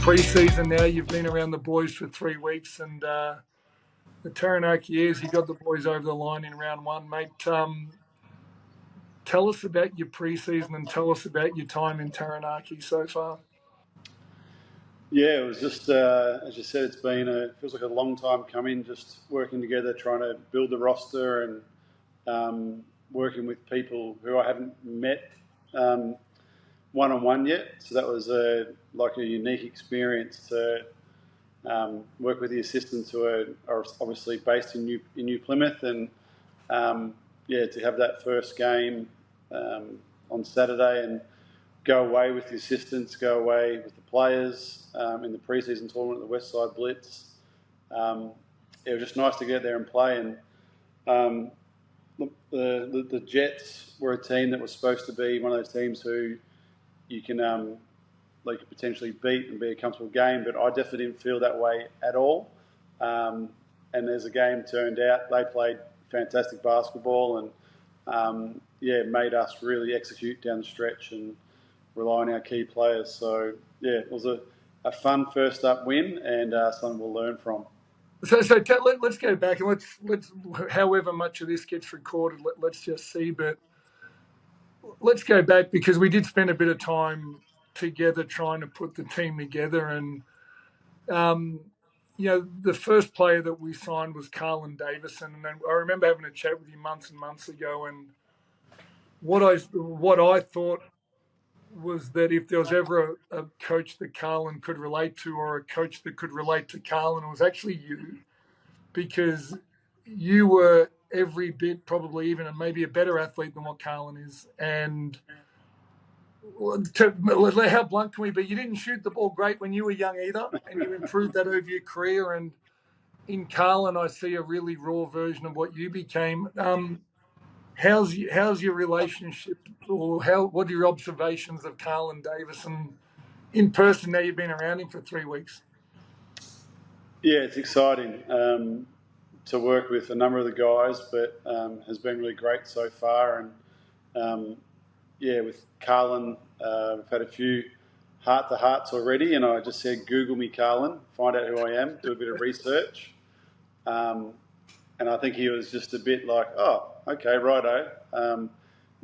pre-season now. You've been around the boys for 3 weeks, and the Taranaki Airs, you got the boys over the line in round one, mate. Tell us about your pre-season and tell us about your time in Taranaki so far. Yeah, it was just as you said, feels like a long time coming. Just working together, trying to build the roster, and working with people who I haven't met one-on-one yet. So that was like a unique experience to work with the assistants who are obviously based in New Plymouth, and to have that first game on Saturday and go away with the assistants, go away with the players in the pre-season tournament, the Westside Blitz. It was just nice to get there and play. And the Jets were a team that was supposed to be one of those teams who you can potentially beat and be a comfortable game, but I definitely didn't feel that way at all. And as the game turned out, they played fantastic basketball and made us really execute down the stretch and rely on our key players. So it was a fun first up win and something we'll learn from. So let's go back and let's however much of this gets recorded, let's just see. But let's go back because we did spend a bit of time together trying to put the team together, and the first player that we signed was Carlin Davison, and then I remember having a chat with you months and months ago, and what I thought was that if there was ever a coach that Carlin could relate to, or a coach that could relate to Carlin, it was actually you, because you were every bit, probably even maybe a better athlete than what Carlin is. And how blunt can we be? You didn't shoot the ball great when you were young either, and you improved that over your career. And in Carlin, I see a really raw version of what you became. How's your relationship, or what are your observations of Carlin Davison in person now you've been around him for 3 weeks? Yeah, it's exciting to work with a number of the guys, but has been really great so far. And with Carlin, we've had a few heart-to-hearts already, and I just said, Google me, Carlin, find out who I am, do a bit of research. And I think he was just a bit like, oh, okay, righto.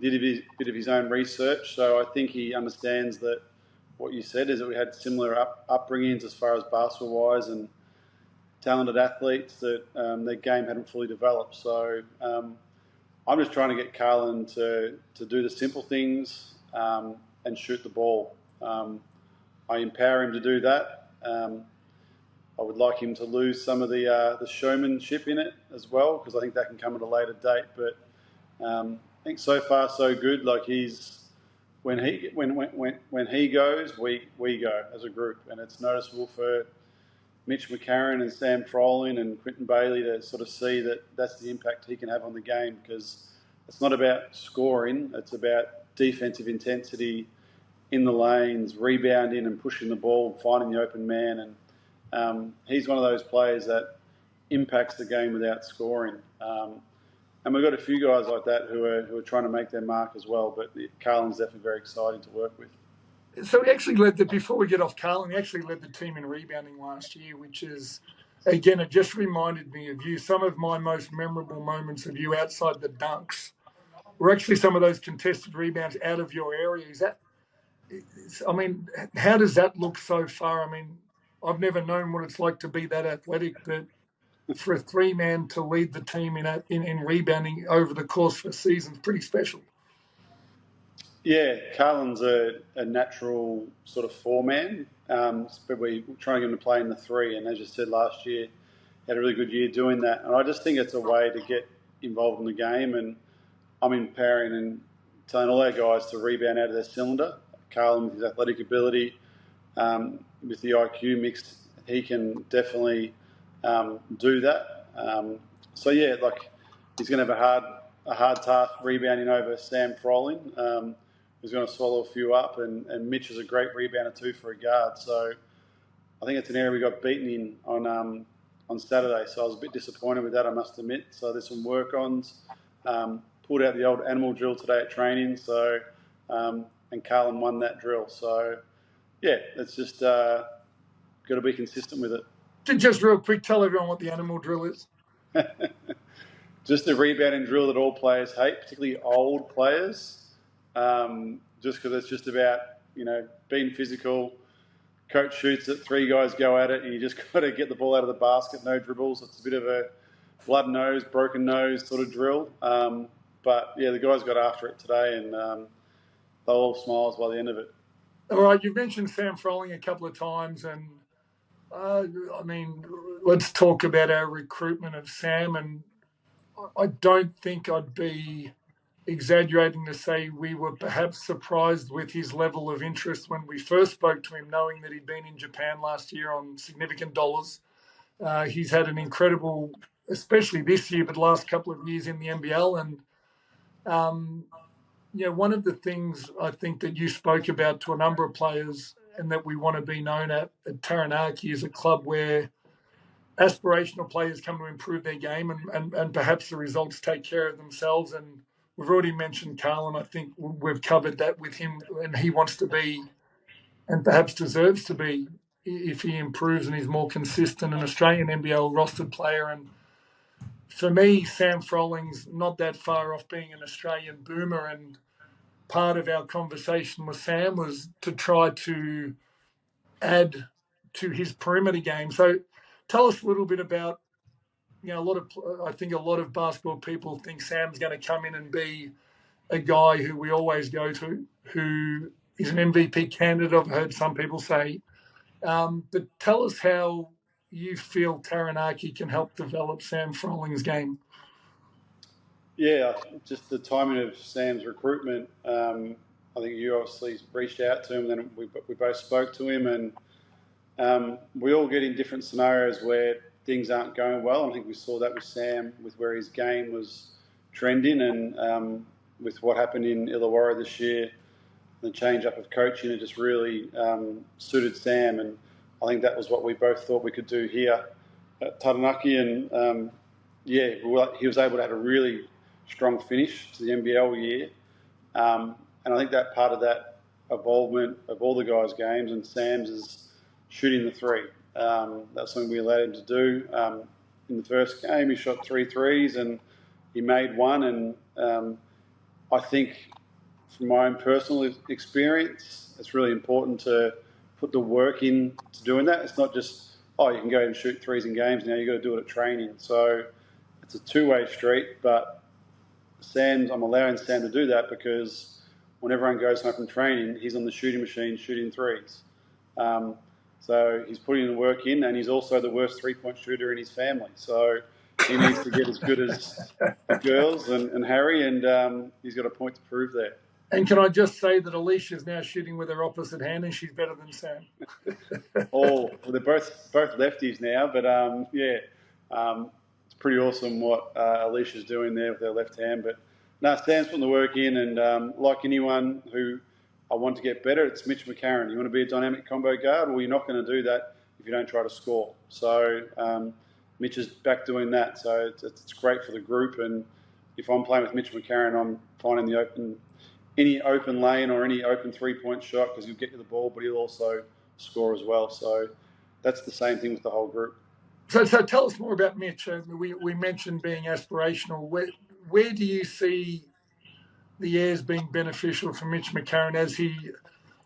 Did a bit of his own research. So I think he understands that what you said is that we had similar upbringings as far as basketball-wise and talented athletes that their game hadn't fully developed. So I'm just trying to get Carlin to do the simple things and shoot the ball. I empower him to do that. I would like him to lose some of the showmanship in it as well, because I think that can come at a later date. But I think so far so good. Like when he goes, we go as a group, and it's noticeable for Mitch McCarron and Sam Froling and Quinton Bailey to sort of see that that's the impact he can have on the game, because it's not about scoring, it's about defensive intensity in the lanes, rebounding and pushing the ball, finding the open man. And he's one of those players that impacts the game without scoring. And we've got a few guys like that who are trying to make their mark as well. But Carlin's definitely very exciting to work with. So he actually before we get off Carlin, he actually led the team in rebounding last year, which is, again, it just reminded me of you. Some of my most memorable moments of you outside the dunks were actually some of those contested rebounds out of your area. How does that look so far? I mean, I've never known what it's like to be that athletic, but for a 3-man to lead the team in rebounding over the course of a season is pretty special. Yeah, Carlin's a natural sort of 4-man, but we're trying to get him to play in the 3. And as you said, last year, he had a really good year doing that. And I just think it's a way to get involved in the game. And I'm empowering and telling all our guys to rebound out of their cylinder. Carlin, with his athletic ability, with the IQ mixed, he can definitely do that. He's going to have a hard task rebounding over Sam Froling. Who's going to swallow a few up, and Mitch is a great rebounder too for a guard. So I think it's an area we got beaten in on Saturday. So I was a bit disappointed with that, I must admit. So there's some work-ons. Pulled out the old animal drill today at training. So and Carlin won that drill. So yeah, it's just got to be consistent with it. Just real quick, tell everyone what the animal drill is. Just a rebounding drill that all players hate, particularly old players, just because it's just about, being physical. Coach shoots it, three guys go at it, and you just got to get the ball out of the basket, no dribbles. It's a bit of a blood nose, broken nose sort of drill. But, yeah, the guys got after it today, and they're all smiles by the end of it. All right, you've mentioned Sam Froling a couple of times, and let's talk about our recruitment of Sam. And I don't think I'd be exaggerating to say we were perhaps surprised with his level of interest when we first spoke to him, knowing that he'd been in Japan last year on significant dollars. He's had an incredible, especially this year, but last couple of years in the NBL. And, one of the things I think that you spoke about to a number of players and that we want to be known at Taranaki is a club where aspirational players come to improve their game and perhaps the results take care of themselves. And we've already mentioned Carlin. I think we've covered that with him, and he wants to be and perhaps deserves to be, if he improves and is more consistent, an Australian NBL rostered player. And for me, Sam Froling's not that far off being an Australian boomer. And part of our conversation with Sam was to try to add to his perimeter game. So tell us a little bit about, I think a lot of basketball people think Sam's going to come in and be a guy who we always go to, who is an MVP candidate, I've heard some people say. But tell us how you feel Taranaki can help develop Sam Froling's game. Yeah, just the timing of Sam's recruitment. I think you obviously reached out to him, then we both spoke to him, and we all get in different scenarios where things aren't going well. I think we saw that with Sam, with where his game was trending, and with what happened in Illawarra this year, the change up of coaching, it just really suited Sam, and I think that was what we both thought we could do here at Taranaki. And he was able to have a really strong finish to the NBL year, and I think that part of that involvement of all the guys' games and Sam's is shooting the three. That's something we allowed him to do. In the first game, he shot 3 threes and he made one. And I think, from my own personal experience, it's really important to put the work in to doing that. It's not just, you can go and shoot threes in games now. You've got to do it at training. So it's a two-way street. But I'm allowing Sam to do that because when everyone goes home from training, he's on the shooting machine shooting threes. So he's putting the work in, and he's also the worst three-point shooter in his family. So he needs to get as good as the girls and Harry, and he's got a point to prove there. And can I just say that Alicia's now shooting with her opposite hand, and she's better than Sam. They're both lefties now, but it's pretty awesome what Alicia's doing there with her left hand. But no, Sam's putting the work in, and like anyone who I want to get better, it's Mitch McCarron. You want to be a dynamic combo guard? Well, you're not going to do that if you don't try to score. So Mitch is back doing that. So it's great for the group. And if I'm playing with Mitch McCarron, I'm finding any open lane or any open three-point shot, because he'll get you the ball, but he'll also score as well. So that's the same thing with the whole group. So tell us more about Mitch. We mentioned being aspirational. Where do you see the Airs being beneficial for Mitch McCarron as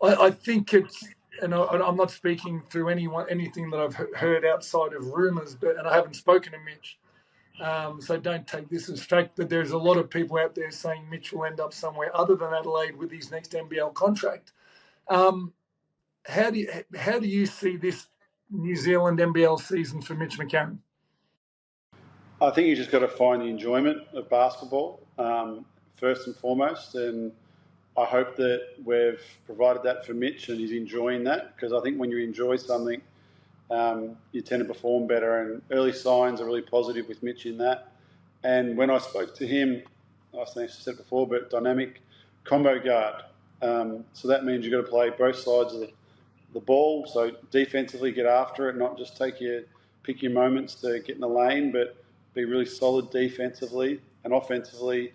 I think it's, and I'm not speaking through anything that I've heard outside of rumours, and I haven't spoken to Mitch, so don't take this as fact, but there's a lot of people out there saying Mitch will end up somewhere other than Adelaide with his next NBL contract. How do you see this New Zealand NBL season for Mitch McCarron? I think you just got to find the enjoyment of basketball first and foremost, and I hope that we've provided that for Mitch and he's enjoying that, because I think when you enjoy something, you tend to perform better, and early signs are really positive with Mitch in that. And when I spoke to him, I said it before, but dynamic combo guard. So that means you've got to play both sides of the ball, so defensively get after it, not just pick your moments to get in the lane, but be really solid defensively, and offensively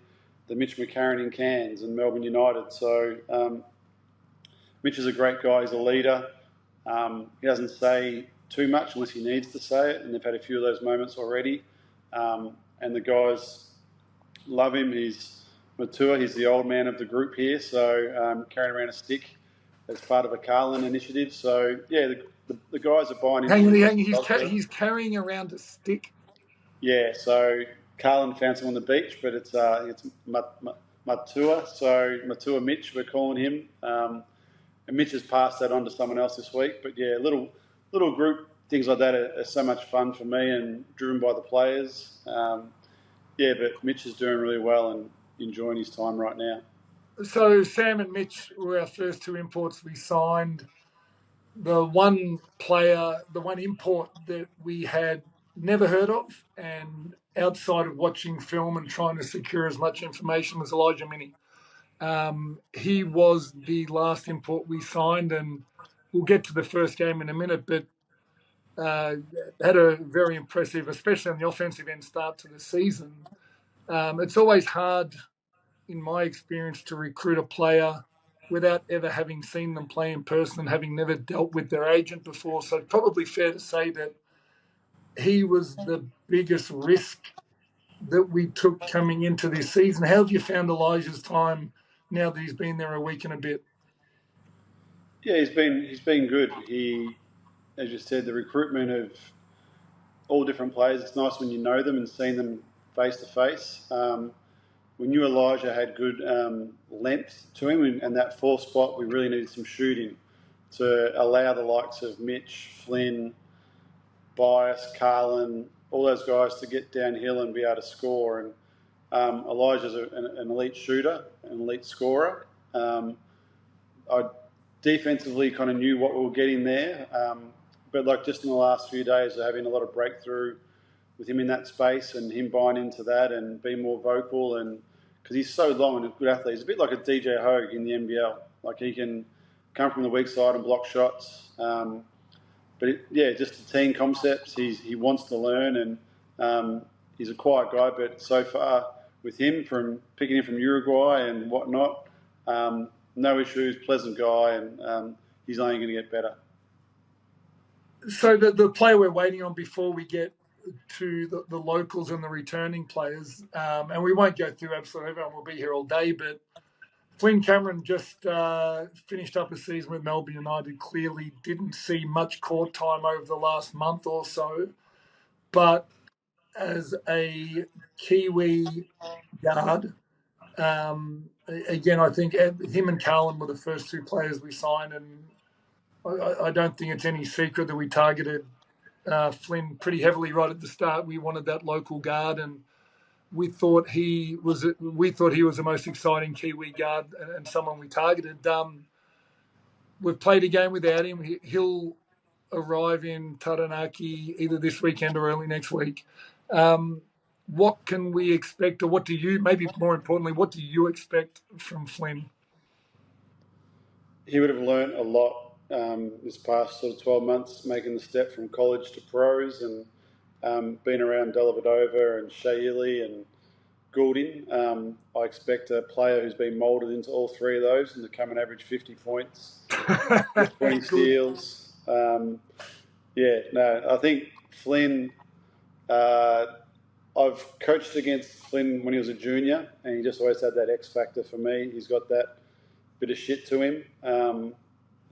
the Mitch McCarron in Cairns and Melbourne United. So Mitch is a great guy. He's a leader. He doesn't say too much unless he needs to say it, and they've had a few of those moments already. And the guys love him. He's mature. He's the old man of the group here, so carrying around a stick as part of a Carlin initiative. So, yeah, the guys are buying into He's carrying around a stick. Yeah, so Carlin found some on the beach, but it's Matua. So Matua Mitch, we're calling him. And Mitch has passed that on to someone else this week. But yeah, little group things like that are so much fun for me and driven by the players. But Mitch is doing really well and enjoying his time right now. So Sam and Mitch were our first two imports we signed. The one import that we had never heard of, and outside of watching film and trying to secure as much information, was Elijah Minnie. He was the last import we signed, and we'll get to the first game in a minute, but had a very impressive, especially on the offensive end, start to the season. It's always hard, in my experience, to recruit a player without ever having seen them play in person and having never dealt with their agent before. So it's probably fair to say that he was the biggest risk that we took coming into this season. How have you found Elijah's time now that he's been there a week and a bit? Yeah, he's been good. He, as you said, the recruitment of all different players. It's nice when you know them and seeing them face to face. We knew Elijah had good length to him, and that fourth spot we really needed some shooting to allow the likes of Mitch, Flynn, Bias, Carlin, all those guys to get downhill and be able to score. And Elijah's an elite shooter, an elite scorer. I defensively kind of knew what we were getting there, but like just in the last few days, we're having a lot of breakthrough with him in that space and him buying into that and being more vocal, and because he's so long and a good athlete. He's a bit like a DJ Hogue in the NBL. Like he can come from the weak side and block shots. Just the team concepts. He wants to learn, and he's a quiet guy. But so far with him, from picking him from Uruguay and whatnot, no issues, pleasant guy, and he's only going to get better. So the player we're waiting on before we get to the locals and the returning players, and we won't go through absolutely everyone, we'll be here all day, but Flynn Cameron just finished up a season with Melbourne United, clearly didn't see much court time over the last month or so, but as a Kiwi guard, again, I think him and Carlin were the first two players we signed, and I don't think it's any secret that we targeted Flynn pretty heavily right at the start. We wanted that local guard, and we thought he was the most exciting Kiwi guard and someone we targeted. We've played a game without him. He'll arrive in Taranaki either this weekend or early next week. What can we expect, or what do you, maybe more importantly, what do you expect from Flynn? He would have learnt a lot this past sort of 12 months, making the step from college to pros, and being around Dellavedova and Shea and Goulding. I expect a player who's been moulded into all three of those and to come and average 50 points, 20 steals. I think Flynn, I've coached against Flynn when he was a junior, and he just always had that X factor for me. He's got that bit of shit to him.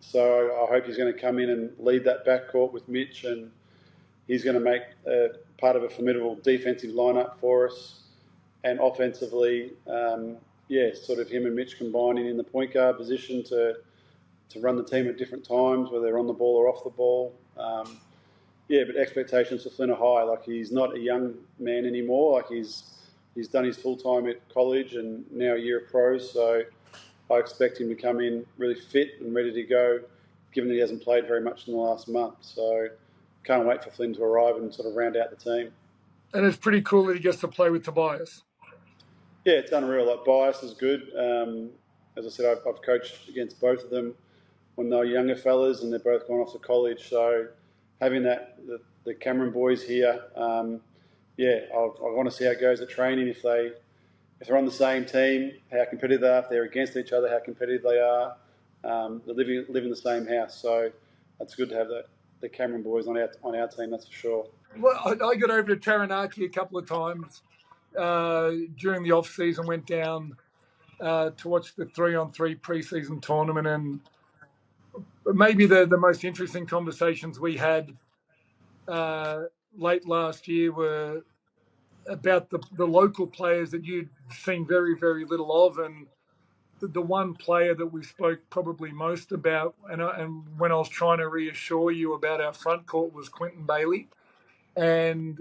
So I hope he's going to come in and lead that backcourt with Mitch, and he's going to make part of a formidable defensive lineup for us. And offensively, sort of him and Mitch combining in the point guard position to run the team at different times, whether they're on the ball or off the ball. But expectations for Flynn are high. Like, he's not a young man anymore. Like, he's done his full time at college and now a year of pros. So I expect him to come in really fit and ready to go, given that he hasn't played very much in the last month. So can't wait for Flynn to arrive and sort of round out the team. And it's pretty cool that he gets to play with Tobias. Yeah, it's unreal. Like, Bias is good. As I said, I've coached against both of them when they were younger fellas, and they're both gone off to college. So having the Cameron boys here, I want to see how it goes at training. If they're on the same team, how competitive they are. If they're against each other, how competitive they are. They live in the same house, so it's good to have the Cameron boys on our team, that's for sure. Well, I got over to Taranaki a couple of times during the off season. Went down to watch the 3-on-3 preseason tournament, and maybe the most interesting conversations we had late last year were about the local players that you'd seen very, very little of. And the one player that we spoke probably most about, and when I was trying to reassure you about our front court, was Quinton Bailey. And,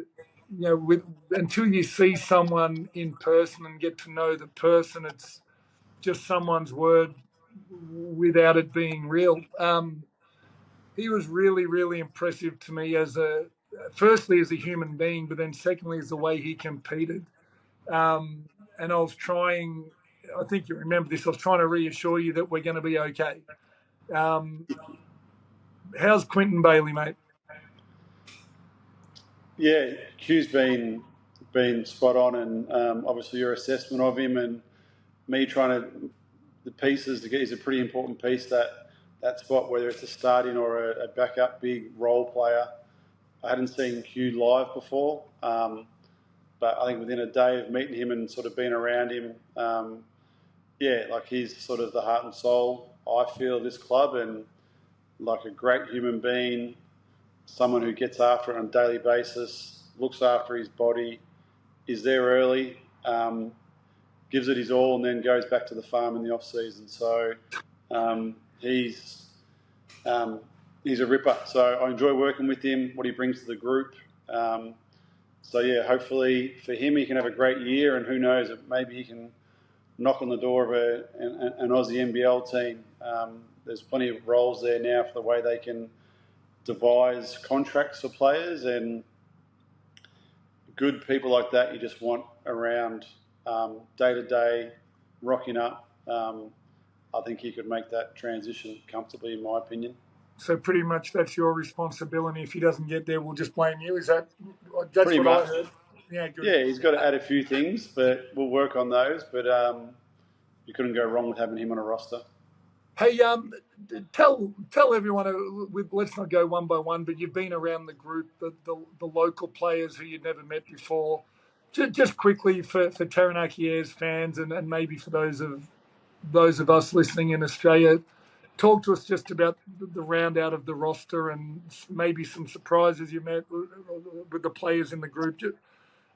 until you see someone in person and get to know the person, it's just someone's word without it being real. He was really, really impressive to me firstly as a human being, but then secondly as the way he competed. And I think you remember this, I was trying to reassure you that we're going to be okay. How's Quinton Bailey, mate? Yeah, Q's been spot on, and obviously your assessment of him and me trying to the pieces to get is a pretty important piece that spot, whether it's a starting or a backup big role player. I hadn't seen Q live before, but I think within a day of meeting him and sort of being around him, like he's sort of the heart and soul, I feel, of this club, and like a great human being, someone who gets after it on a daily basis, looks after his body, is there early, gives it his all, and then goes back to the farm in the off season. So he's a ripper. So I enjoy working with him, what he brings to the group. Hopefully for him he can have a great year, and who knows, maybe he can knock on the door of an Aussie NBL team. There's plenty of roles there now for the way they can devise contracts for players, and good people like that you just want around day to day, rocking up. I think he could make that transition comfortably, in my opinion. So pretty much that's your responsibility. If he doesn't get there, we'll just blame you. That's pretty what much. I heard? Yeah, good. Yeah, he's got to add a few things, but we'll work on those. But you couldn't go wrong with having him on a roster. Hey, tell everyone. Let's not go one by one, but you've been around the group, the local players who you'd never met before. Just quickly for Taranaki Airs fans, and maybe for those of us listening in Australia, talk to us just about the round out of the roster and maybe some surprises you met with the players in the group.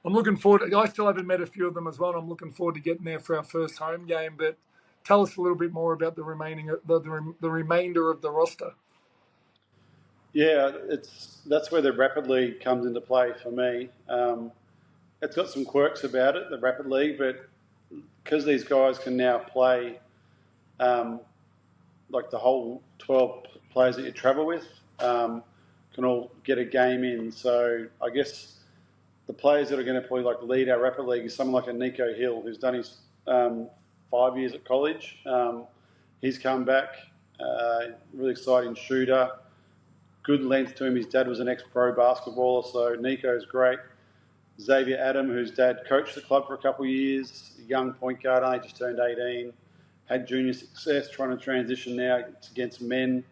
I'm looking forward. I still haven't met a few of them as well. And I'm looking forward to getting there for our first home game. But tell us a little bit more about the remainder of the roster. Yeah, that's where the Rapid League comes into play for me. It's got some quirks about it, the Rapid League, but because these guys can now play like the whole 12 players that you travel with can all get a game in. So I guess the players that are going to probably like lead our Rapid League is someone like a Nico Hill, who's done his 5 years at college. He's come back, really exciting shooter, good length to him. His dad was an ex-pro basketballer, so Nico's great. Xavier Adam, whose dad coached the club for a couple of years, a young point guard, only just turned 18, had junior success, trying to transition now against men.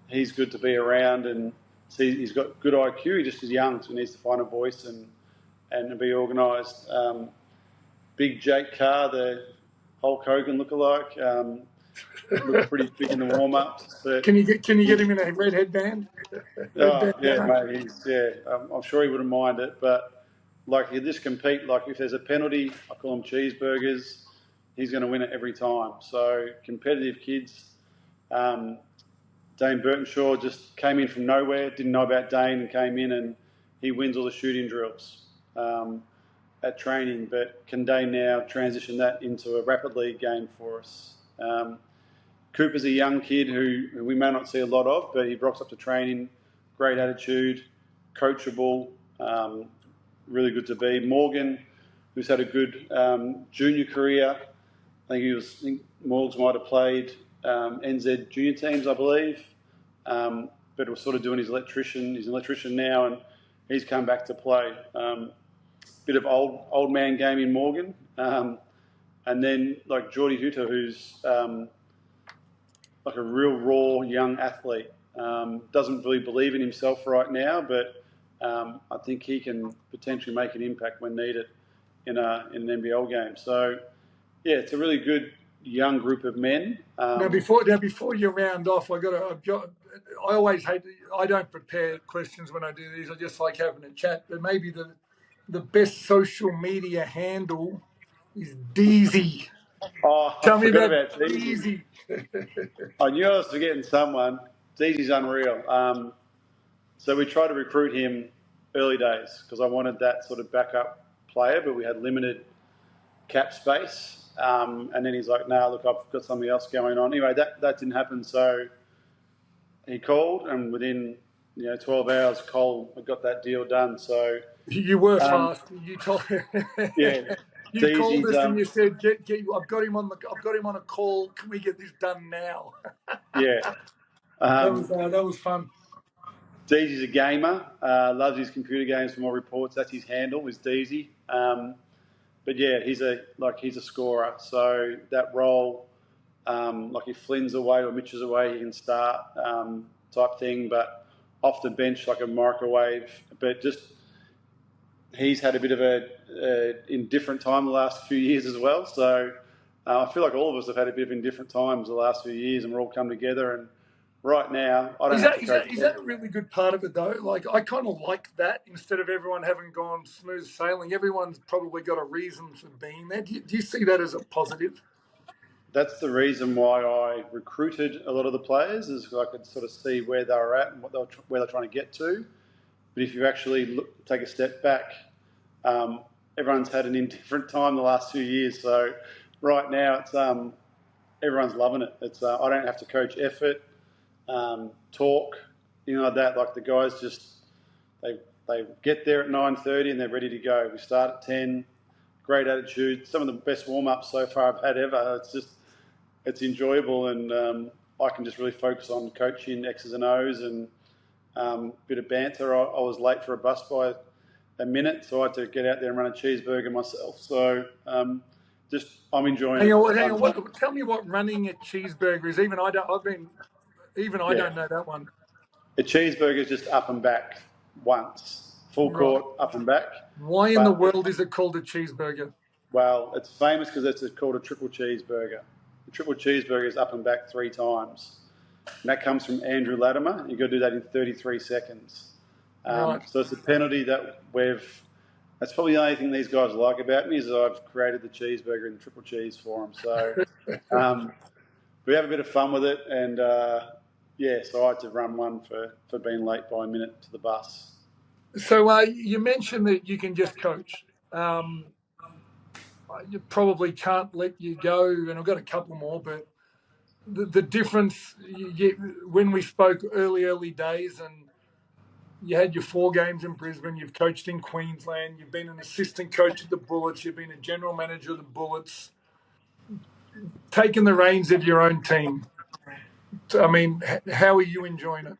He's good to be around, and see, he's got good IQ. He just is young, so he needs to find a voice and be organised. Big Jake Carr, the Hulk Hogan lookalike, looked pretty big in the warm-ups. But Can you get him in a red headband? Mate, I'm sure he wouldn't mind it. But like, he'll just compete. Like, if there's a penalty, I call them cheeseburgers. He's going to win it every time. So competitive kids. Dane Burtonshaw just came in from nowhere, didn't know about Dane, and came in and he wins all the shooting drills at training. But can Dane now transition that into a Rapid League game for us? Cooper's a young kid who we may not see a lot of, but he rocks up to training, great attitude, coachable, really good to be. Morgan, who's had a good junior career. I think Morgs might have played NZ junior teams, I believe, but was sort of doing his electrician. He's an electrician now, and he's come back to play. Bit of old man game in Morgan, and then like Geordie Hutter, who's like a real raw young athlete. Doesn't really believe in himself right now, but I think he can potentially make an impact when needed in an NBL game. So, yeah, it's a really good young group of men. Now, before you round off, I always hate. I don't prepare questions when I do these. I just like having a chat. But maybe the best social media handle is Deezy. Oh, I Tell me forgot about about Deezy. Deezy. I knew I was forgetting someone. Deezy's unreal. So we tried to recruit him early days because I wanted that sort of backup player, but we had limited cap space. And then he's like, "No, look, I've got something else going on." Anyway, that didn't happen. So he called, and within 12 hours, Cole had got that deal done. So You were fast. You told. yeah, You called Deezy's us and you said, "Get. I've got him on a call. Can we get this done now?" yeah. That was fun. Deezy's a gamer. Loves his computer games. From all reports, that's his handle is Deezy. But yeah, he's a scorer. So that role, like if Flynn's away or Mitch is away, he can start type thing. But off the bench, like a microwave. But just he's had a bit of a indifferent time the last few years as well. So I feel like all of us have had a bit of indifferent times the last few years, and we're all come together. And right now, I don't have to coach. Is that a really good part of it though? Like I kind of like that. Instead of everyone having gone smooth sailing, everyone's probably got a reason for being there. Do you see that as a positive? That's the reason why I recruited a lot of the players, is I could sort of see where they were at and where they're trying to get to. But if you actually take a step back, everyone's had an indifferent time the last few years. So right now, it's everyone's loving it. It's I don't have to coach effort, talk, like that. Like the guys just they get there at 9:30 and they're ready to go. We start at 10. Great attitude. Some of the best warm ups so far I've had ever. It's enjoyable, and I can just really focus on coaching X's and O's and a bit of banter. I was late for a bus by a minute, so I had to get out there and run a cheeseburger myself. So I'm enjoying it. Hang on. Tell me what running a cheeseburger is. Even I don't. I don't know that one. A cheeseburger is just up and back once, full court, up and back. Why in the world is it called a cheeseburger? Well, it's famous because it's called a triple cheeseburger. The triple cheeseburger is up and back 3 times. And that comes from Andrew Latimer. You've got to do that in 33 seconds. Right. So it's a penalty that that's probably the only thing these guys like about me, is that I've created the cheeseburger and the triple cheese for them. So we have a bit of fun with it. And so I had to run one for being late by a minute to the bus. So you mentioned that you can just coach. You probably can't let you go, and I've got a couple more, but the difference, when we spoke early days, and you had your 4 games in Brisbane, you've coached in Queensland, you've been an assistant coach at the Bullets, you've been a general manager of the Bullets, taking the reins of your own team. I mean, how are you enjoying it?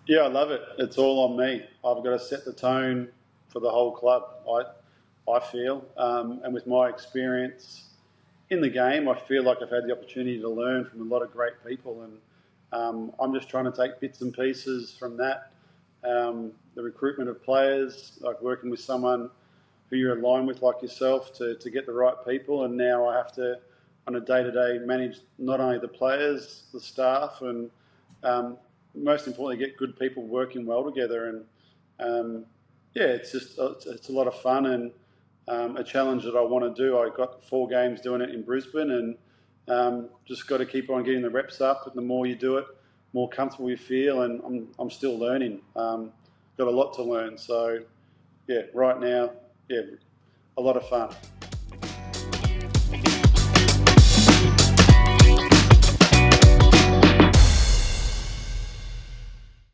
Yeah, I love it. It's all on me. I've got to set the tone for the whole club, I feel. And with my experience in the game, I feel like I've had the opportunity to learn from a lot of great people. And I'm just trying to take bits and pieces from that. The recruitment of players, like working with someone who you're aligned with like yourself to get the right people. And now I have to, on a day-to-day, manage not only the players, the staff, and most importantly, get good people working well together. And it's a lot of fun and a challenge that I want to do. I got 4 games doing it in Brisbane, and just got to keep on getting the reps up. And the more you do it, more comfortable you feel. And I'm still learning. Got a lot to learn. So right now, a lot of fun.